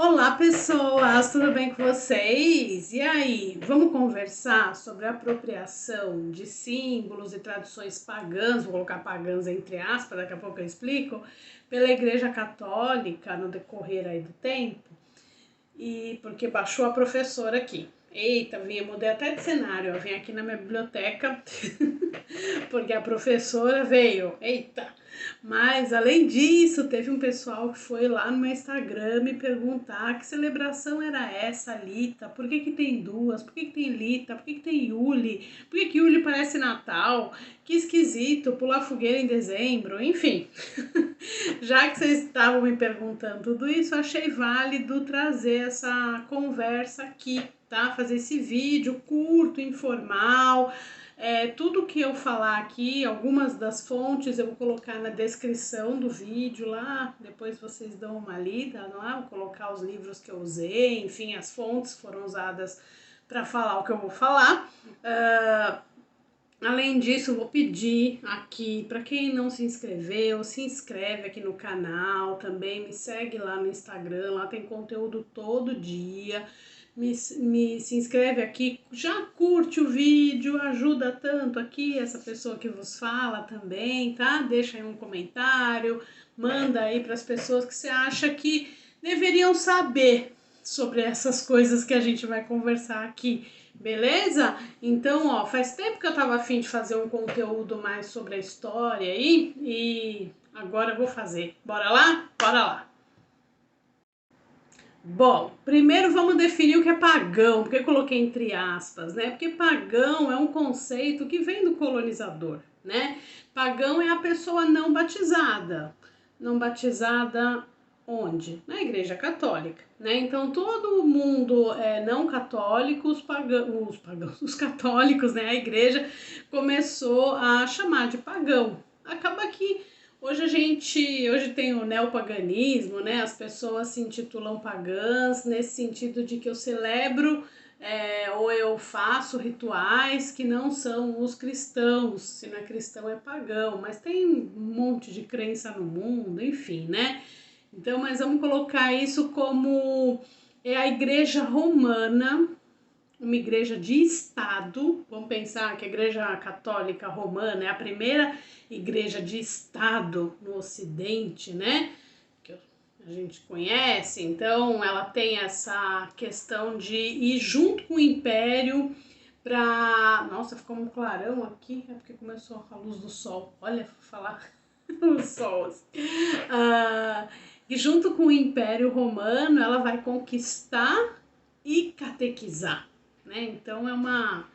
Olá, pessoas, tudo bem com vocês? E aí, vamos conversar sobre a apropriação de símbolos e tradições pagãs, vou colocar pagãs entre aspas, daqui a pouco eu explico, pela Igreja Católica no decorrer aí do tempo, e porque baixou a professora aqui. Eita, mudei até de cenário, eu vim aqui na minha biblioteca, porque a professora veio, eita. Mas, além disso, teve um pessoal que foi lá no meu Instagram me perguntar que celebração era essa, Lita? Por que tem duas? Por que tem Lita? Por que tem Yuli? Por que Yuli parece Natal? Que esquisito, pular fogueira em dezembro, enfim. Já que vocês estavam me perguntando tudo isso, achei válido trazer essa conversa aqui, tá? Fazer esse vídeo curto, informal. Tudo que eu falar aqui, algumas das fontes eu vou colocar na descrição do vídeo lá, depois vocês dão uma lida, não é? Vou colocar os livros que eu usei, enfim, as fontes foram usadas para falar o que eu vou falar. Além disso, vou pedir aqui para quem não se inscreveu, se inscreve aqui no canal, também me segue lá no Instagram, lá tem conteúdo todo dia. Se inscreve aqui, já curte o vídeo, ajuda tanto aqui essa pessoa que vos fala também, tá? Deixa aí um comentário, manda aí para as pessoas que você acha que deveriam saber sobre essas coisas que a gente vai conversar aqui. Beleza? Então, ó, faz tempo que eu tava afim de fazer um conteúdo mais sobre a história aí e agora eu vou fazer. Bora lá? Bora lá! Bom, primeiro vamos definir o que é pagão, porque eu coloquei entre aspas, né? Porque pagão é um conceito que vem do colonizador, né? Pagão é a pessoa não batizada. Não batizada onde? Na Igreja Católica, né? Então todo mundo não católico, os católicos, né? A Igreja começou a chamar de pagão. Acaba que hoje tem o neopaganismo, né? As pessoas se intitulam pagãs nesse sentido de que eu celebro ou eu faço rituais que não são os cristãos. Se não é cristão é pagão, mas tem um monte de crença no mundo, enfim, né? Então, mas vamos colocar isso como a Igreja Romana, uma igreja de Estado. Vamos pensar que a Igreja Católica Romana é a primeira igreja de Estado no Ocidente, né? Que a gente conhece. Então, ela tem essa questão de ir junto com o Império para... Nossa, ficou um clarão aqui, é porque começou a luz do sol. Olha, vou falar o sol. Assim. E junto com o Império Romano, ela vai conquistar e catequizar, né? Então é uma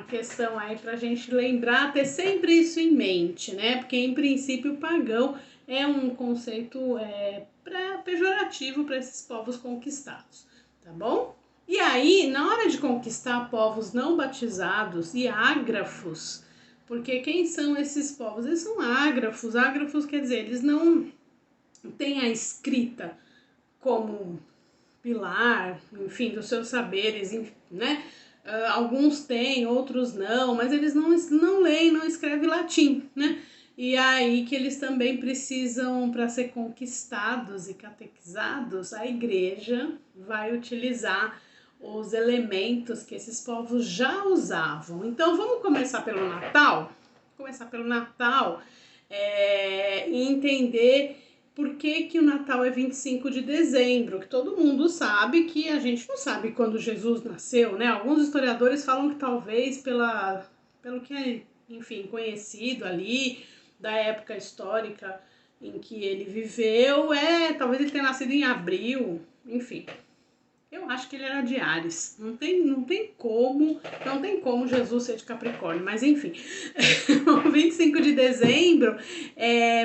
questão aí para a gente lembrar, ter sempre isso em mente, né? Porque em princípio o pagão é um conceito pejorativo para esses povos conquistados, tá bom? E aí, na hora de conquistar povos não batizados e ágrafos, porque quem são esses povos? Eles são ágrafos. Ágrafos quer dizer, eles não têm a escrita como pilar, enfim, dos seus saberes, né? Alguns têm, outros não, mas eles não leem, não escrevem latim, né? E aí que eles também precisam, para ser conquistados e catequizados, a igreja vai utilizar os elementos que esses povos já usavam. Então vamos começar pelo Natal? Começar pelo Natal e entender por que o Natal é 25 de dezembro, que todo mundo sabe que a gente não sabe quando Jesus nasceu, né? Alguns historiadores falam que talvez pelo que é, enfim, conhecido ali, da época histórica em que ele viveu, talvez ele tenha nascido em abril, enfim. Eu acho que ele era de Áries. Não tem como Jesus ser de Capricórnio, mas enfim. O 25 de dezembro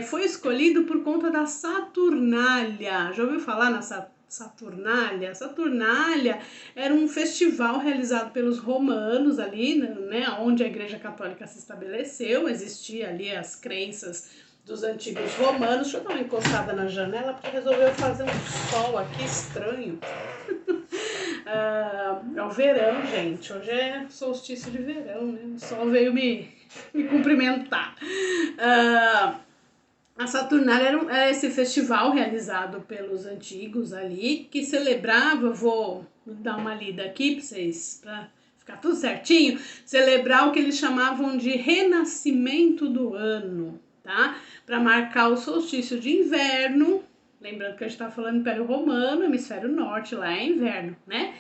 foi escolhido por conta da Saturnália. Já ouviu falar na Saturnália? Saturnália era um festival realizado pelos romanos ali, né, onde a Igreja Católica se estabeleceu. Existia ali as crenças dos antigos romanos. Deixa eu dar uma encostada na janela porque resolveu fazer um sol aqui estranho. É o verão, gente. Hoje é solstício de verão, né? O sol veio me cumprimentar. A Saturnália era esse festival realizado pelos antigos ali, que celebrava, vou dar uma lida aqui para vocês, para ficar tudo certinho, celebrar o que eles chamavam de renascimento do ano, tá? Para marcar o solstício de inverno. Lembrando que a gente está falando Império Romano, hemisfério norte, lá é inverno, né?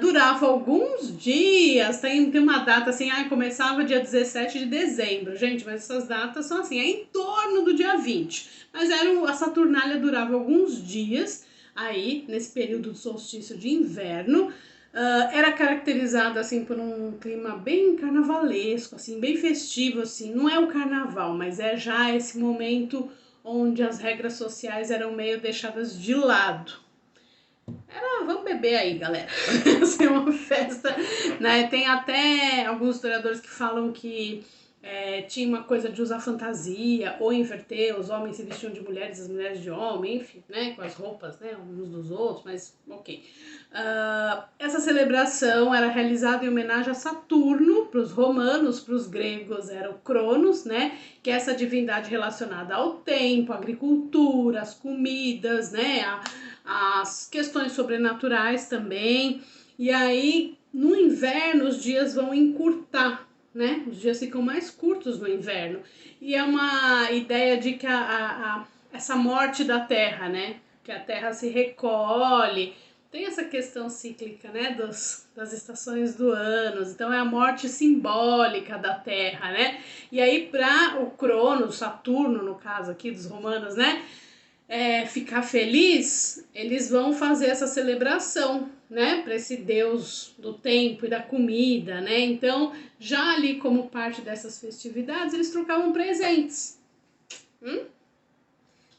Durava alguns dias, tem uma data assim, começava dia 17 de dezembro, gente, mas essas datas são assim, em torno do dia 20. Mas a Saturnália durava alguns dias, aí, nesse período do solstício de inverno. Era caracterizado assim por um clima bem carnavalesco, assim, bem festivo, assim. Não é o carnaval, mas é já esse momento onde as regras sociais eram meio deixadas de lado. Vamos beber aí, galera. Assim, uma festa, né? Tem até alguns historiadores que falam que tinha uma coisa de usar fantasia ou inverter, os homens se vestiam de mulheres, as mulheres de homem, enfim, né? Com as roupas, né? Uns dos outros, mas ok. Essa celebração era realizada em homenagem a Saturno, para os romanos, para os gregos era o Cronos, né? Que é essa divindade relacionada ao tempo, à agricultura, às comidas, né? As questões sobrenaturais também. E aí, no inverno, os dias vão encurtar, né? Os dias ficam mais curtos no inverno. E é uma ideia de que essa morte da Terra, né? Que a Terra se recolhe. Tem essa questão cíclica, né? Das estações do ano. Então, é a morte simbólica da Terra, né? E aí, para o Cronos, Saturno, no caso aqui dos romanos, né? Ficar feliz, eles vão fazer essa celebração, né, para esse deus do tempo e da comida, né? Então, já ali como parte dessas festividades, eles trocavam presentes,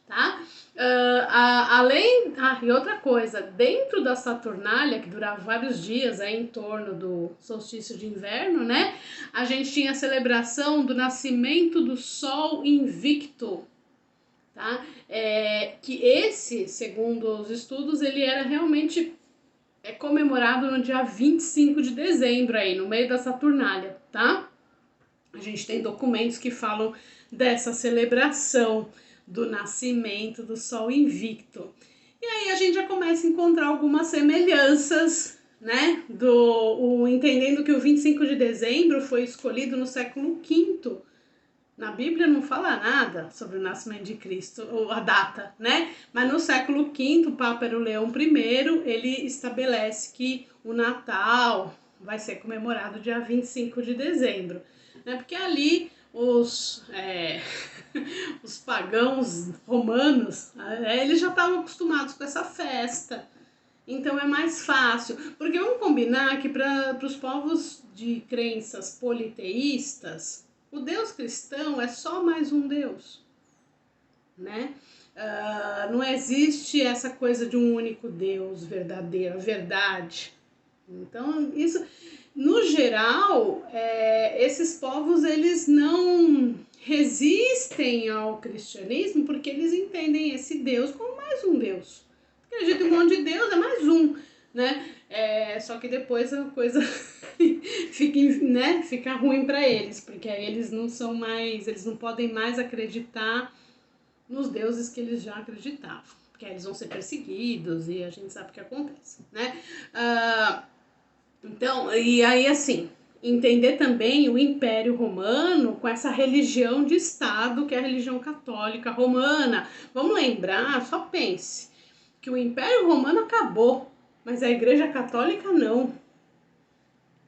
tá? E outra coisa, dentro da Saturnália, que durava vários dias, em torno do solstício de inverno, né? A gente tinha a celebração do nascimento do Sol invicto. Tá? Que esse, segundo os estudos, ele era realmente comemorado no dia 25 de dezembro, aí, no meio da Saturnália, tá? A gente tem documentos que falam dessa celebração do nascimento do Sol invicto. E aí a gente já começa a encontrar algumas semelhanças, né? Entendendo que o 25 de dezembro foi escolhido no século V. Na Bíblia não fala nada sobre o nascimento de Cristo, ou a data, né? Mas no século V, o Papa era o Leão I, ele estabelece que o Natal vai ser comemorado dia 25 de dezembro. Né? Porque ali os pagãos romanos, eles já estavam acostumados com essa festa. Então é mais fácil. Porque vamos combinar que para os povos de crenças politeístas, o Deus cristão é só mais um Deus, né? Não existe essa coisa de um único Deus verdadeiro, a verdade. Então, isso, no geral, esses povos, eles não resistem ao cristianismo porque eles entendem esse Deus como mais um Deus. Acredita em um monte de Deus, é mais um, né? Só que depois a coisa fica ruim para eles, porque aí eles não podem mais acreditar nos deuses que eles já acreditavam, porque aí eles vão ser perseguidos e a gente sabe o que acontece, né? Então, e aí assim, entender também o Império Romano com essa religião de Estado, que é a religião católica romana. Vamos lembrar, só pense, que o Império Romano acabou, mas a Igreja Católica não,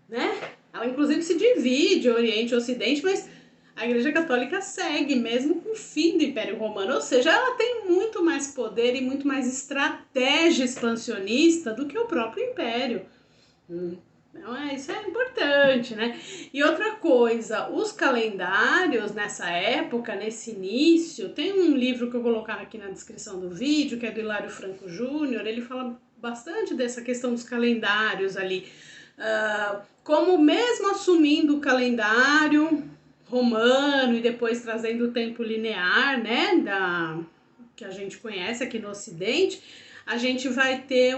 né? Ela inclusive se divide, Oriente e Ocidente, mas a Igreja Católica segue, mesmo com o fim do Império Romano, ou seja, ela tem muito mais poder e muito mais estratégia expansionista do que o próprio Império. Então, isso é importante, né? E outra coisa, os calendários nessa época, nesse início, tem um livro que eu vou colocar aqui na descrição do vídeo, que é do Hilário Franco Júnior, ele fala bastante dessa questão dos calendários ali, como mesmo assumindo o calendário romano e depois trazendo o tempo linear, né, que a gente conhece aqui no Ocidente, a gente vai ter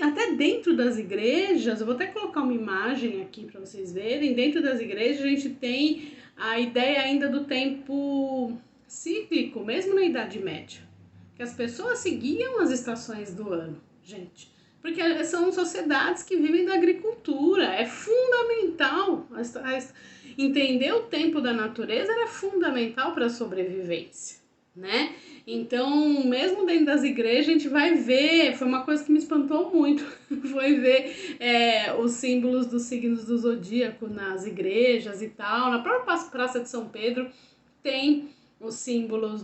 até dentro das igrejas, eu vou até colocar uma imagem aqui para vocês verem, dentro das igrejas a gente tem a ideia ainda do tempo cíclico, mesmo na Idade Média, que as pessoas seguiam as estações do ano, gente, porque são sociedades que vivem da agricultura. É fundamental entender o tempo da natureza, era fundamental para a sobrevivência, né? Então, mesmo dentro das igrejas, a gente vai ver, foi uma coisa que me espantou muito, foi ver os símbolos dos signos do zodíaco nas igrejas e tal. Na própria Praça de São Pedro tem os símbolos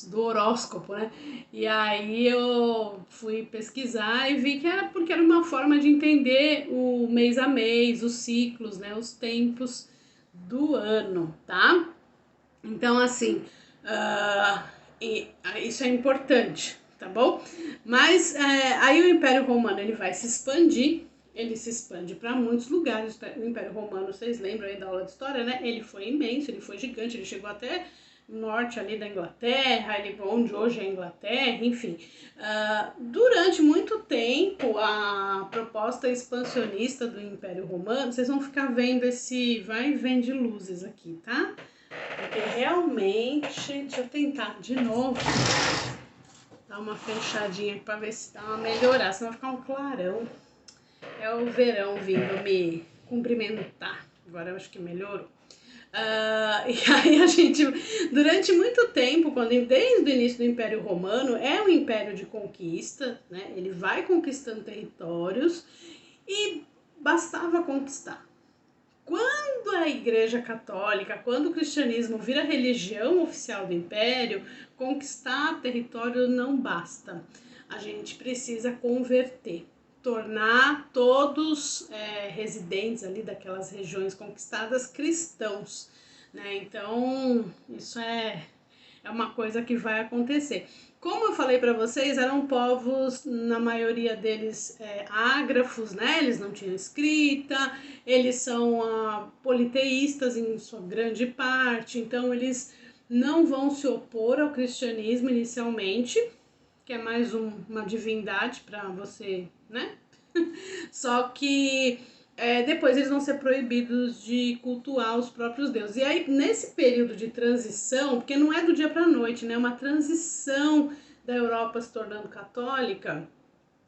do horóscopo, né? E aí eu fui pesquisar e vi que era porque era uma forma de entender o mês a mês, os ciclos, né? Os tempos do ano, tá? Então, assim, isso é importante, tá bom? Mas aí o Império Romano ele vai se expandir, ele se expande para muitos lugares. O Império Romano, vocês lembram aí da aula de história, né? Ele foi imenso, ele foi gigante, ele chegou até norte ali da Inglaterra, onde hoje é a Inglaterra, enfim. Durante muito tempo, a proposta expansionista do Império Romano, vocês vão ficar vendo esse vai e vem de luzes aqui, tá? Porque realmente, deixa eu tentar de novo, dar uma fechadinha para ver se dá uma melhorada, senão vai ficar um clarão. É o verão vindo me cumprimentar, agora eu acho que melhorou. E aí a gente, durante muito tempo, desde o início do Império Romano, é um império de conquista, né? Ele vai conquistando territórios e bastava conquistar. Quando a Igreja Católica, quando o cristianismo vira religião oficial do Império, conquistar território não basta. A gente precisa converter, tornar todos residentes ali daquelas regiões conquistadas cristãos, né? Então, isso é uma coisa que vai acontecer. Como eu falei para vocês, eram povos, na maioria deles, ágrafos, né? Eles não tinham escrita, eles são politeístas em sua grande parte, então eles não vão se opor ao cristianismo inicialmente, que é mais uma divindade para você, né? Só que depois eles vão ser proibidos de cultuar os próprios deuses. E aí, nesse período de transição, porque não é do dia para a noite, né? É uma transição da Europa se tornando católica,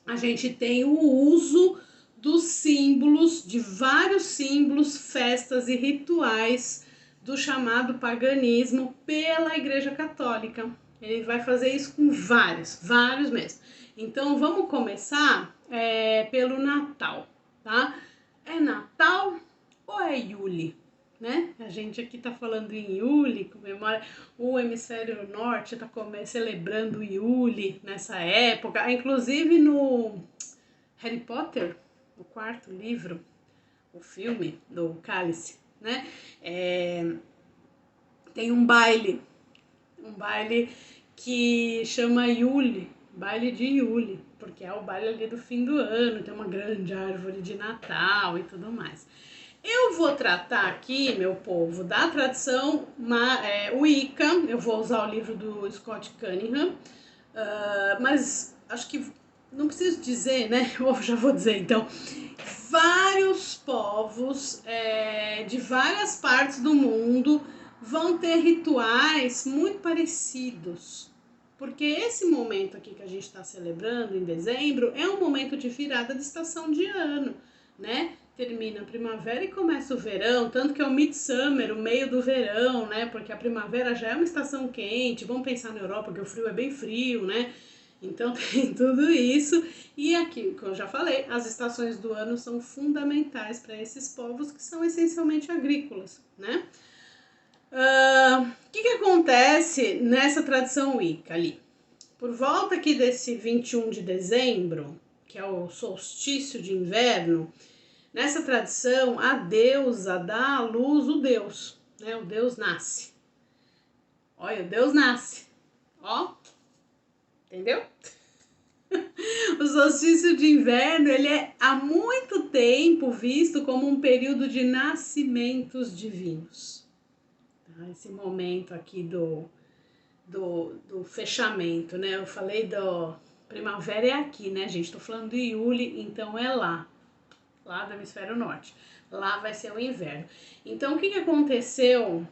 a gente tem o uso dos símbolos, de vários símbolos, festas e rituais do chamado paganismo pela Igreja Católica. Ele vai fazer isso com vários mesmo. Então vamos começar pelo Natal, tá? É Natal ou é Yule? Né? A gente aqui tá falando em Yule, comemora o hemisfério norte, tá celebrando Yule nessa época. Inclusive no Harry Potter, o quarto livro, o filme do Cálice, né? Tem um baile que chama Yule, baile de Yule, porque é o baile ali do fim do ano, tem uma grande árvore de Natal e tudo mais. Eu vou tratar aqui, meu povo, da tradição Wicca. Eu vou usar o livro do Scott Cunningham, mas acho que não preciso dizer, né? Eu já vou dizer então. Vários povos de várias partes do mundo vão ter rituais muito parecidos. Porque esse momento aqui que a gente está celebrando em dezembro é um momento de virada de estação de ano, né? Termina a primavera e começa o verão, tanto que é o midsummer, o meio do verão, né? Porque a primavera já é uma estação quente, vamos pensar na Europa que o frio é bem frio, né? Então tem tudo isso. E aqui, como eu já falei, as estações do ano são fundamentais para esses povos que são essencialmente agrícolas, né? O que acontece nessa tradição Wicca ali? Por volta aqui desse 21 de dezembro, que é o solstício de inverno, nessa tradição a deusa dá à luz o Deus, né? O Deus nasce. Olha, o Deus nasce. Ó, entendeu? O solstício de inverno, ele é há muito tempo visto como um período de nascimentos divinos. Tá? Esse momento aqui do fechamento, né? Eu falei do primavera é aqui, né, gente? Tô falando de Yule, então é lá do hemisfério norte. Lá vai ser o inverno. Então, o que aconteceu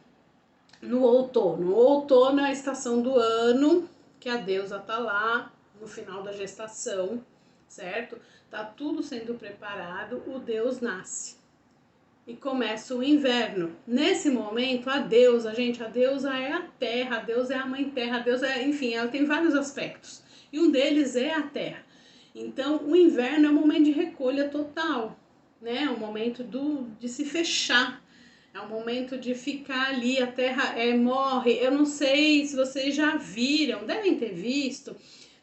no outono. O outono é a estação do ano que a deusa tá lá no final da gestação, certo? Tá tudo sendo preparado, o deus nasce e começa o inverno. Nesse momento, a deusa, gente, a deusa é a terra, a deusa é a mãe terra, a deusa é, enfim, ela tem vários aspectos. E um deles é a terra. Então, o inverno é um momento de recolha total, né? É um momento de se fechar. É um momento de ficar ali, a terra morre. Eu não sei se vocês já viram, devem ter visto,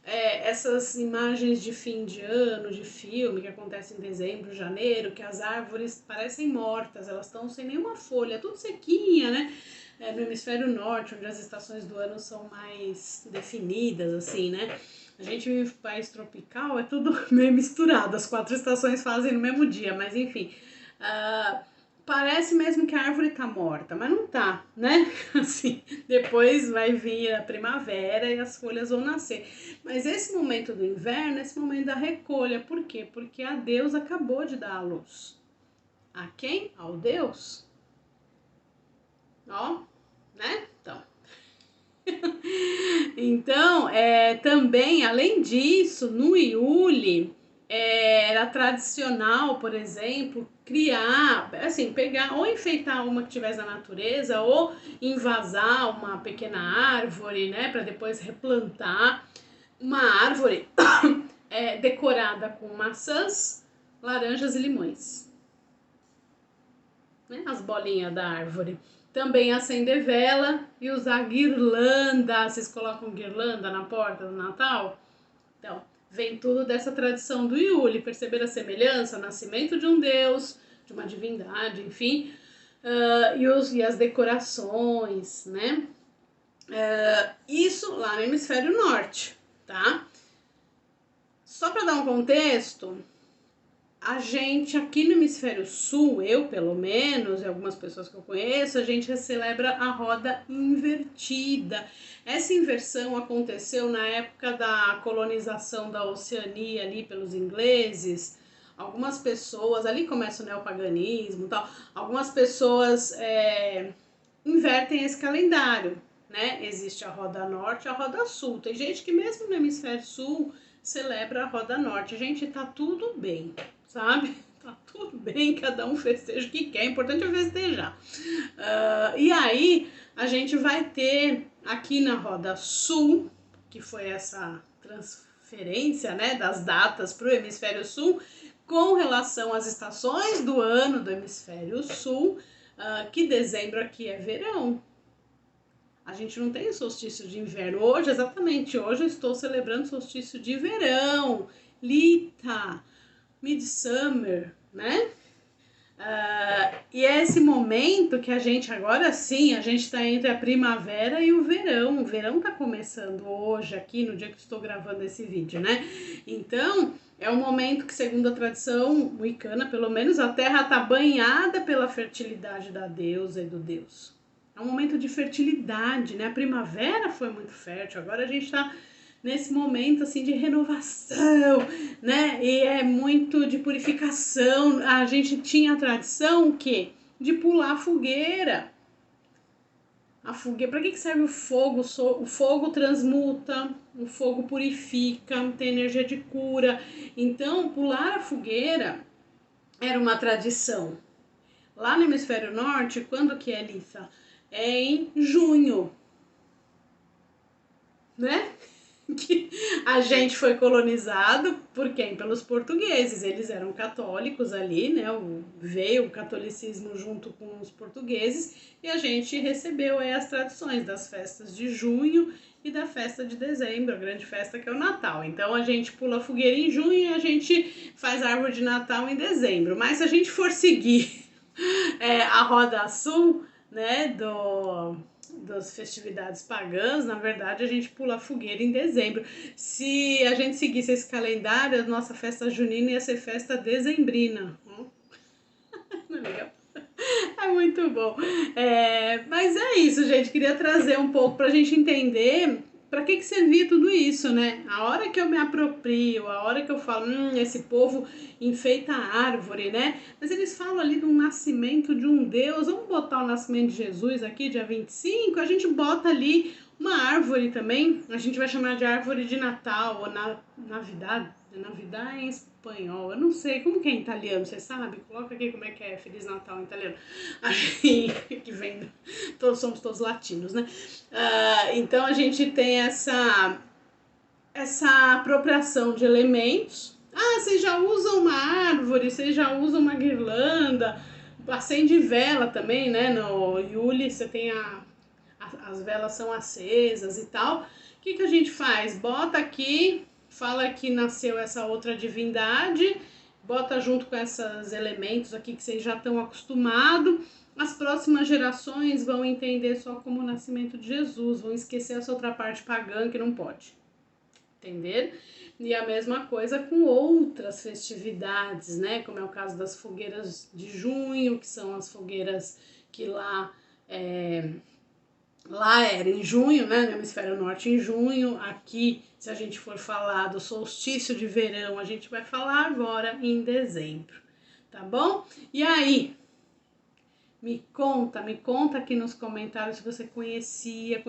essas imagens de fim de ano, de filme, que acontece em dezembro, janeiro, que as árvores parecem mortas, elas estão sem nenhuma folha, tudo sequinha, né? No hemisfério norte, onde as estações do ano são mais definidas, assim, né? A gente vive em país tropical, é tudo meio misturado, as 4 estações fazem no mesmo dia, mas enfim. Parece mesmo que a árvore tá morta, mas não tá, né? Assim, depois vai vir a primavera e as folhas vão nascer. Mas esse momento do inverno, esse momento da recolha, por quê? Porque a deusa acabou de dar a luz. A quem? Ao Deus. Ó, né? Então, também, além disso, no Iule, era tradicional, por exemplo, criar, assim, pegar ou enfeitar uma que tivesse na natureza ou invasar uma pequena árvore, né, para depois replantar uma árvore decorada com maçãs, laranjas e limões, né, as bolinhas da árvore. Também acender vela e usar guirlanda. Vocês colocam guirlanda na porta do Natal? Então, vem tudo dessa tradição do Iule. Perceber a semelhança, o nascimento de um deus, de uma divindade, enfim, e as decorações, né? Isso lá no hemisfério norte, tá? Só para dar um contexto, a gente aqui no hemisfério sul, eu pelo menos, e algumas pessoas que eu conheço, a gente celebra a roda invertida. Essa inversão aconteceu na época da colonização da Oceania ali pelos ingleses. Algumas pessoas, ali começa o neopaganismo e tal, algumas pessoas invertem esse calendário, né? Existe a roda norte e a roda sul. Tem gente que mesmo no hemisfério sul celebra a roda norte. Gente, tá tudo bem, sabe? Tá tudo bem, cada um festeja o que quer, o importante é festejar. E aí, a gente vai ter aqui na roda sul, que foi essa transferência, né, das datas para o hemisfério sul, com relação às estações do ano do hemisfério sul, que dezembro aqui é verão. A gente não tem solstício de inverno. Hoje, exatamente, hoje eu estou celebrando solstício de verão. Lita, Midsummer, né? E é esse momento que a gente, agora sim, a gente está entre a primavera e o verão. O verão está começando hoje, aqui, no dia que estou gravando esse vídeo, né? Então, é um momento que, segundo a tradição wicana, pelo menos, a terra está banhada pela fertilidade da deusa e do deus. É um momento de fertilidade, né? A primavera foi muito fértil, agora a gente está nesse momento assim de renovação, né? E é muito de purificação. A gente tinha a tradição que de pular a fogueira. A fogueira, para que serve o fogo? O fogo transmuta, o fogo purifica, tem energia de cura. Então, pular a fogueira era uma tradição. Lá no hemisfério norte, quando que é, Lissa? É em junho, né? Que a gente foi colonizado por quem? Pelos portugueses. Eles eram católicos ali, né? Veio o catolicismo junto com os portugueses e a gente recebeu aí as tradições das festas de junho e da festa de dezembro, a grande festa que é o Natal. Então a gente pula fogueira em junho e a gente faz árvore de Natal em dezembro. Mas se a gente for seguir a Roda Sul, né, das festividades pagãs, na verdade a gente pula a fogueira em dezembro. Se a gente seguisse esse calendário, a nossa festa junina ia ser festa dezembrina. Não é legal? É muito bom. Mas é isso, gente. Queria trazer um pouco pra gente entender para que servia tudo isso, né? A hora que eu me aproprio, a hora que eu falo, esse povo enfeita a árvore, né? Mas eles falam ali do nascimento de um Deus. Vamos botar o nascimento de Jesus aqui, dia 25, a gente bota ali uma árvore também. A gente vai chamar de árvore de Natal ou Navidad. Navidad é em espanhol, eu não sei como que é em italiano, você sabe? Coloca aqui como é que é Feliz Natal em italiano. Aí, que vem, somos todos latinos, né? Então a gente tem essa apropriação de elementos. Vocês já usam uma árvore, vocês já usam uma guirlanda, acende vela também, né? No Yule você tem as velas são acesas e tal. O que a gente faz? Bota aqui, fala que nasceu essa outra divindade, bota junto com esses elementos aqui que vocês já estão acostumados. As próximas gerações vão entender só como o nascimento de Jesus, vão esquecer essa outra parte pagã que não pode. Entender? E a mesma coisa com outras festividades, né? Como é o caso das fogueiras de junho, que são as fogueiras que lá era em junho, né? No hemisfério norte em junho. Aqui, se a gente for falar do solstício de verão, a gente vai falar agora em dezembro, tá bom? E aí, me conta aqui nos comentários se você conhecia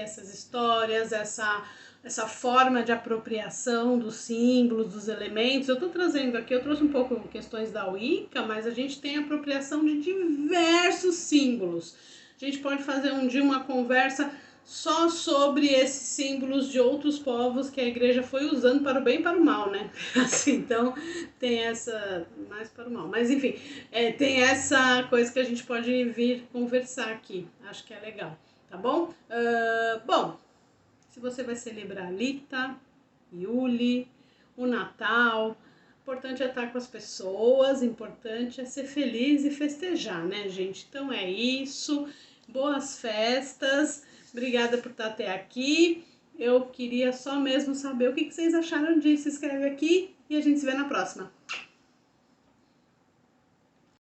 essas histórias, essa forma de apropriação dos símbolos, dos elementos. Eu tô trazendo aqui, eu trouxe um pouco questões da Wicca, mas a gente tem apropriação de diversos símbolos. A gente pode fazer um dia uma conversa só sobre esses símbolos de outros povos que a igreja foi usando para o bem e para o mal, né? Assim, então tem essa, mais para o mal, mas enfim, tem essa coisa que a gente pode vir conversar aqui, acho que é legal, tá bom? Bom, se você vai celebrar Lita, Yule, o Natal, importante é estar com as pessoas, importante é ser feliz e festejar, né, gente? Então é isso, boas festas, obrigada por estar até aqui. Eu queria só mesmo saber o que vocês acharam disso. Se inscreve aqui e a gente se vê na próxima.